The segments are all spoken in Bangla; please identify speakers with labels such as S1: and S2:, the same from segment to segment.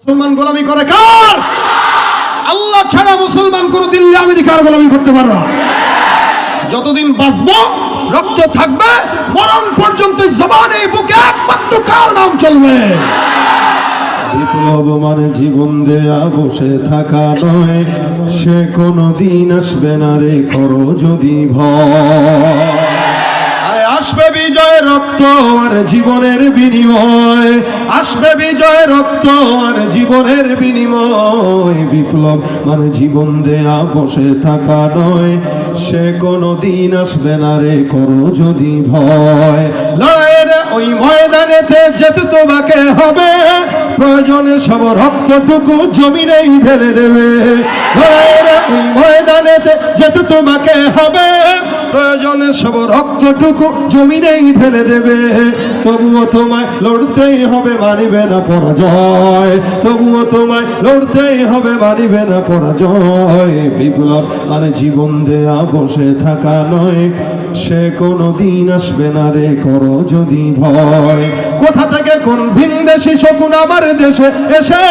S1: মুসলমান গোলামি করে কার? আল্লাহ ছাড়া মুসলমান কোনো দিল্লি আমেরিকার গোলামি করতে পারে না। যতদিন বাঁচবো রক্ত থাকবে, মরণ পর্যন্ত জবানে বুকে একমাত্র কার নাম চলবে?
S2: বিপ্লব মানে জীবন দেয়া বসে থাকা নয়, সে কোনো দিন আসবে না রে করো যদি ভয়। আসবে বিজয় রক্ত আর জীবনের বিনিময়, আসবে বিজয় রক্ত আর জীবনের বিনিময়। বিপ্লব মানে জীবন দেয়া বসে থাকা নয়, সে কোনো দিন আসবে না রে করো যদি ভয়। লড়াইয়ের ওই ময়দানেতে যেতে তোমাকে হবে, প্রয়োজনে সব রক্তটুকু জমিনেই ঢেলে দেবে। লড়াইয়ের ওই ময়দানেতে যেতে তোমাকে হবে, প্রয়োজনে সব রক্তটুকু জমিনেই ঢেলে দেবে। তবুও তোমায় লড়তেই হবে, মানিবে না পরাজয়। তবুও তোমায় লড়তেই হবে, মানিবে না পরাজয়। বিপ্লব মানে জীবন দেয়া বসে থাকা নয়, সে কোনো দিন আসবে না রে করো যদি ভয়। কোথা থেকে কোন ভিনদেশি শকুন আমার দেশে এসে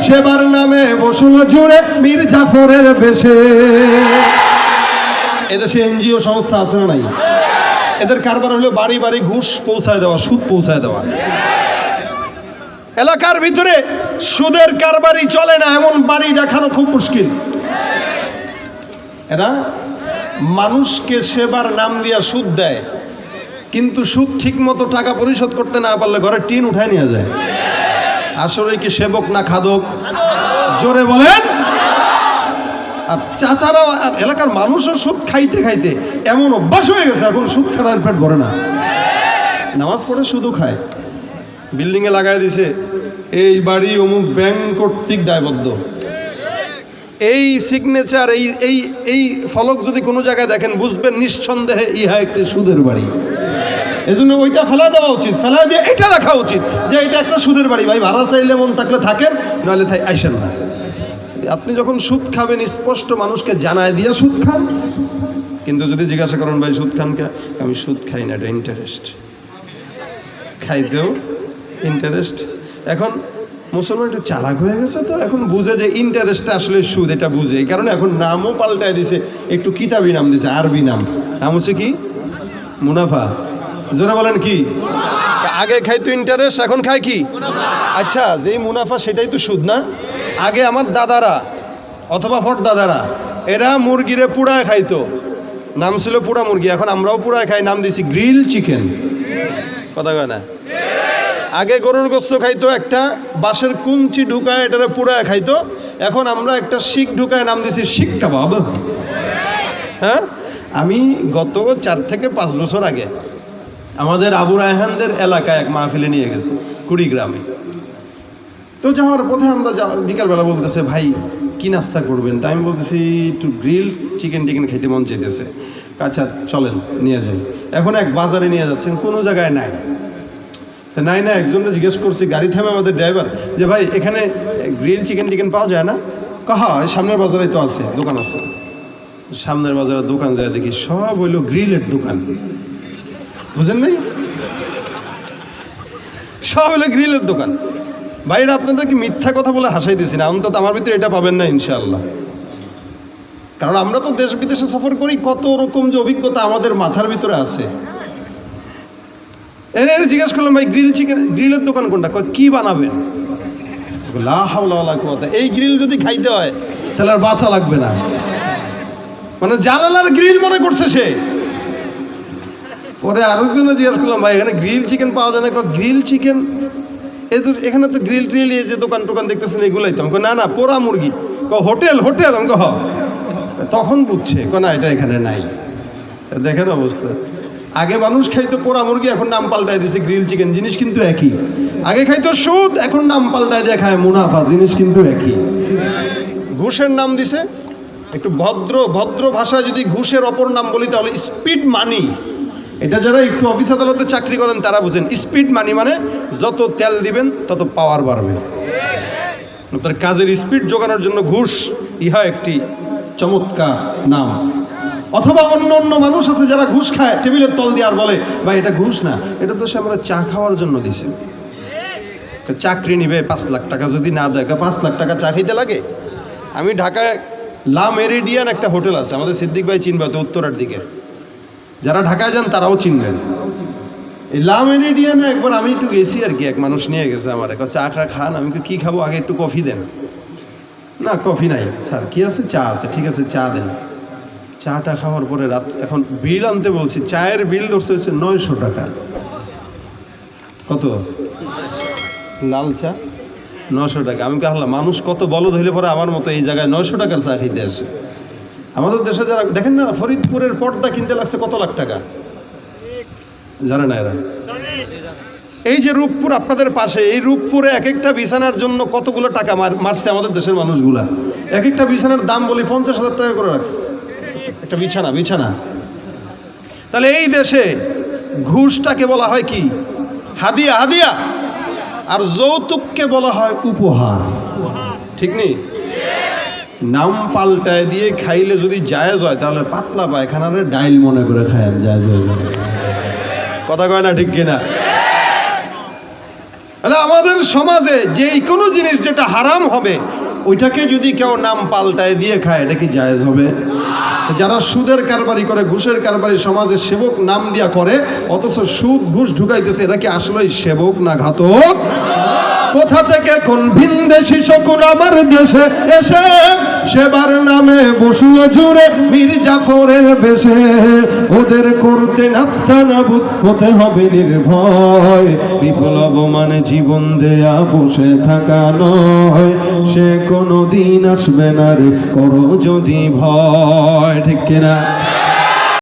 S2: সেবার নামে বসুল জুড়ে মীর জাফরের বেশে।
S1: এদেশে এনজিও সংস্থা আছে না নাই? এদের কারবার হলো বাড়ি বাড়ি ঘুষ পৌঁছায় দেওয়া, সুদ পৌঁছায় দেওয়া। এলাকার ভিতরে সুদের কারবারই চলে না এমন বাড়ি দেখানো খুব মুশকিল। এরা মানুষকে সেবার নাম দিয়া সুদ দেয়, কিন্তু সুদ ঠিক মতো টাকা পরিশোধ করতে না পারলে ঘরের টিন উঠায় নিয়ে যায়। আসলে কি সেবক না খাদক? জোরে বলেন। আর চাচারাও আর এলাকার মানুষও সুদ খাইতে খাইতে এমন অভ্যাস হয়ে গেছে, এখন সুদ ছাড়া আর পেট ভরে না। নামাজ পড়ে শুধু খায়, বিল্ডিংয়ে লাগাই দিছে এই বাড়ি অমুক ব্যাংক কর্তৃক দায়বদ্ধ। এই সিগনেচার এই এই এই ফলক যদি কোনো জায়গায় দেখেন বুঝবেন নিঃসন্দেহে ইহা একটি সুদের বাড়ি। এজন্য ওইটা ফেলা দেওয়া উচিত, ফেলা দিয়ে এটা লেখা উচিত যে এটা একটা সুদের বাড়ি। ভাই ভাড়া চাইলে মন থাকলে থাকেন, নাহলে তাই আইসেন না। আপনি যখন সুদ খাবেন স্পষ্ট মানুষকে জানায় দিয়ে সুদ খান। কিন্তু যদি জিজ্ঞাসা করেন ভাই সুদ খান কে, আমি সুদ খাই না, এটা ইন্টারেস্ট। খাইতেও ইন্টারেস্ট। এখন মুসলমান একটু চালাক হয়ে গেছে, তো এখন বুঝে যে ইন্টারেস্টটা আসলে সুদ, এটা বুঝে। এই কারণে এখন নামও পাল্টায় দিছে, একটু কিতাবি নাম দিছে, আরবি নাম। নাম হচ্ছে কি? মুনাফা। জোরে বলেন কি? আগে খাইতো ইন্টারেস্ট, এখন খায় কি? আচ্ছা, যেই মুনাফা সেটাই তো সুদ না? আগে আমার দাদারা অথবা ফট দাদারা এরা মুরগিরে পুড়ায় খাইতো, নাম ছিল পুড়া মুরগি। এখন আমরাও পুড়ায় খাই, নাম দিছি গ্রিল চিকেন। কথা কয় না? আগে গরুর গোস্ত খাইতো, একটা বাঁশের কুঞ্চি ঢুকায় এটারে পুড়ায় খাইতো। এখন আমরা একটা শিক ঢুকায় নাম দিছি শিক কাবাব। হ্যাঁ, আমি গত 4 থেকে 5 বছর আগে আমাদের আবু রায়হানদের এলাকায় এক মাহফিলে নিয়ে গেছে কুড়িগ্রামে। তো যাওয়ার পথে আমরা বিকালবেলা বলতেছে ভাই কি নাস্তা করবেন? তাই আমি বলতেছি একটু গ্রিল চিকেন খাইতে মন চাইতেছে। আচ্ছা চলেন নিয়ে যাই। এখন এক বাজারে নিয়ে যাচ্ছেন, কোনো জায়গায় নাই। নাই না, একজনকে জিজ্ঞেস করছি গাড়ি থামে আমাদের ড্রাইভার, যে ভাই এখানে গ্রিল চিকেন পাওয়া যায় না? কাহা সামনের বাজারে তো আছে, দোকান আছে। সামনের বাজারে দোকান যায় দেখি সব হইলো গ্রিলের দোকান। বুঝেন নাই? সব হলো গ্রিলের দোকান। ভাইরা আপনাদের কি মিথ্যা কথা বলে হাসাই দিছি না? অন্তত আমার ভিতরে এটা পাবেন না ইনশাআল্লাহ। কারণ আমরা তো দেশ বিদেশে সফর করি, কত রকম যে অভিজ্ঞতা আমাদের মাথার ভিতরে আছে। এর জিজ্ঞেস করলাম ভাই গ্রিলের দোকান কোনটা? কি বানাবেন? লা হাওলা ওয়ালা কুওয়াতা। এই গ্রিল যদি খাইতে হয় তাহলে আর বাঁচা লাগবে না। মানে জালালার গ্রিল মনে করছে সে। পরে আরেকজন জিজ্ঞেস করলাম ভাই এখানে গ্রিল চিকেন পাওয়া যায় না? গ্রিল চিকেন এখানে তো গ্রিল এই যে দোকান দেখতেছেন এগুলাই তো। আমি না না, পোড়া মুরগি। হোটেল আমি হ। তখন বুঝছে না এটা এখানে নাই। দেখেন অবস্থা। আগে মানুষ খাইতো পোড়া মুরগি, এখন নাম পাল্টায় দিছে গ্রিল চিকেন। জিনিস কিন্তু একই। আগে খাইতো সুদ, এখন নাম পাল্টায় দিয়ে খায় মুনাফা। জিনিস কিন্তু একই। ঘুষের নাম দিছে। একটু ভদ্র ভাষায় যদি ঘুষের অপর নাম বলি তাহলে স্পিড মানি। এটা যারা একটু অফিস আদালতে চাকরি করেন তারা বুঝেন। স্পিড মানি মানে যত তেল দিবেন তত পাওয়ার বাড়বে। তার কাজের স্পিড জোগানোর জন্য ঘুষ, ইহা একটি চমৎকার নাম। অথবা অন্য মানুষ আছে যারা ঘুষ খায় টেবিলের তল দিয়ে, আর বলে ভাই এটা ঘুষ না, এটা তো সে আমরা চা খাওয়ার জন্য দিছে। চাকরি নিবে 5 লাখ টাকা যদি না দেয়, 5 লাখ টাকা চা খাইতে লাগে? আমি ঢাকায় লা মেরিডিয়ান একটা হোটেল আছে, আমাদের সিদ্দিক ভাই চিনবে তো, উত্তরার দিকে, যারা ঢাকায় যান তারাও চিনবেন। এই লা মেরিডিয়ানে একবার আমি একটু গেছি আর কি, এক মানুষ নিয়ে গেছে আমার, চা খা খান। আমি কি খাবো, আগে একটু কফি দেন। না কফি নাই স্যার, কি আছে, চা আছে, ঠিক আছে চা দেন। চাটা খাওয়ার পরে রাত, এখন বিল আনতে বলছি, চায়ের বিল ধরছে হচ্ছে 900 টাকা। কত? লাল চা 900 টাকা। আমি কাহলাম মানুষ কত বলদ হইলে পরে আমার মতো এই জায়গায় 900 টাকার চা খেতে আসে। আমাদের দেশে যারা দেখেন না, ফরিদপুরের পর্দা কিনতে লাগছে কত লাখ টাকা, জানে না এরা? এই যে রূপপুর আপনাদের পাশে, এই রূপপুরে এক একটা বিছানার জন্য কতগুলো টাকা মারছে আমাদের দেশের মানুষগুলা। এক একটা বিছানার দাম বলি 50,000 টাকা করে রাখছে একটা বিছানা। তাহলে এই দেশে ঘুষটাকে বলা হয় কি? হাদিয়া। আর যৌতুককে বলা হয় উপহার। ঠিক নেই? নাম পাল্টায় দিয়ে খাইলে যদি জায়েজ হয়, তাহলে পাতলা পায়খানারে ডাইল মনে করে খায়, জায়েজ হয়ে যাবে। কথা কয় না ঠিক কিনা? তাহলে আমাদের সমাজে যে কোনো জিনিস যেটা হারাম হবে, ওইটাকে যদি কেউ নাম পাল্টায় দিয়ে খায়, এটা কি জায়েজ হবে? যারা সুদের কারবারি করে, ঘুষের কারবারি সমাজে সেবক নাম দিয়া করে, অথচ সুদ ঘুষ ঢুকাইতেছে, এটা কি আসলেই সেবক না ঘাতক? কোথা থেকে কোন ভিনদেশি শকুন আমার দেশে এসে সেবার নামে বসুয়ে জুড়ে মীর জাফরের বেশে, ওদের করতে নাস্তানাবুদ হতে হবে নির্ভয়। বিপ্লব মানে জীবন দেয়া বসে থাকা নয়, সে কোনো দিন আসবে না রে করো যদি ভয়। ঠিক কিনা?